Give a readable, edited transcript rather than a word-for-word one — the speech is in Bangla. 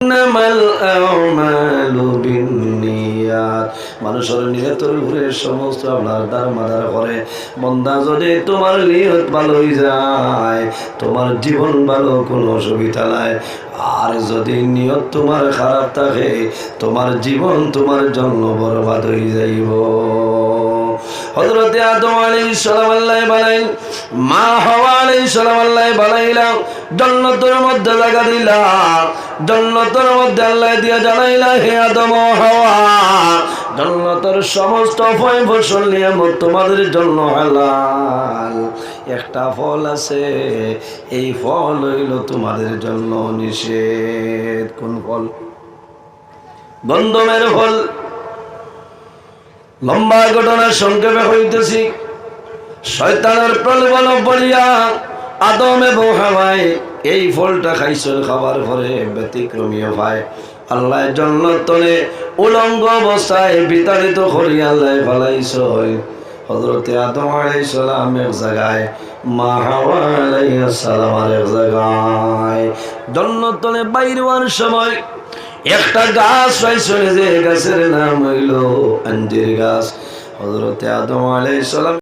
ইন্নামাল আমালু বিন্নিয়াত। মানুষের নিয়তের উপরে সমস্ত আপনার দারমাদার করে। বান্দা যদি তোমার নিয়ত ভালো হয়ে যায়, তোমার জীবন ভালো, কোনো অসুবিধা নাই। আর যদি নিয়ত তোমার খারাপ থাকে, তোমার জীবন তোমার জন্য বরবাদ হয়ে যাইব। হযরত আদম আলাইহিস সালাম আল্লাহ বানাইল, মা হাওয়া আলাইহিস সালাম আল্লাহ বানাইলা, জান্নাতের মধ্যে লাগা দিলা। জান্নাতের মধ্যে আল্লাহ দিয়া জানাইলা, হে আদম ও হাওয়া, জান্নাতের সমস্ত ফল ফসল নিয়ামত তোমাদের জন্য হালাল। একটা ফল আছে, এই ফল হইল তোমাদের জন্য নিষেধ। কোন ফল? গন্ধমের ফল। লম্বা ঘটনা সংক্ষেপে হইতেছি। শয়তানের প্রলোভন বলিয়া আদম এবং হাওয়ায় এই ফলটা খাইছিল। খাবার পরে ব্যতিক্রমীয় ভাই আল্লাহ জান্নাতে উলঙ্গ অবস্থায় বিতাড়িত করিয়া আল্লাহ ফলাইছে। হযরত আদম আলাইহিস সালাম এক জায়গায়, মা হাওয়া আলাইহিস সালাম এক জায়গায়। জান্নাতে বাইরে হওয়ার সময় একটা গাছ পাইছিল, যে গাছের নাম হইল আঞ্জির গাছ। হযরত আদম আলাইহিস সালাম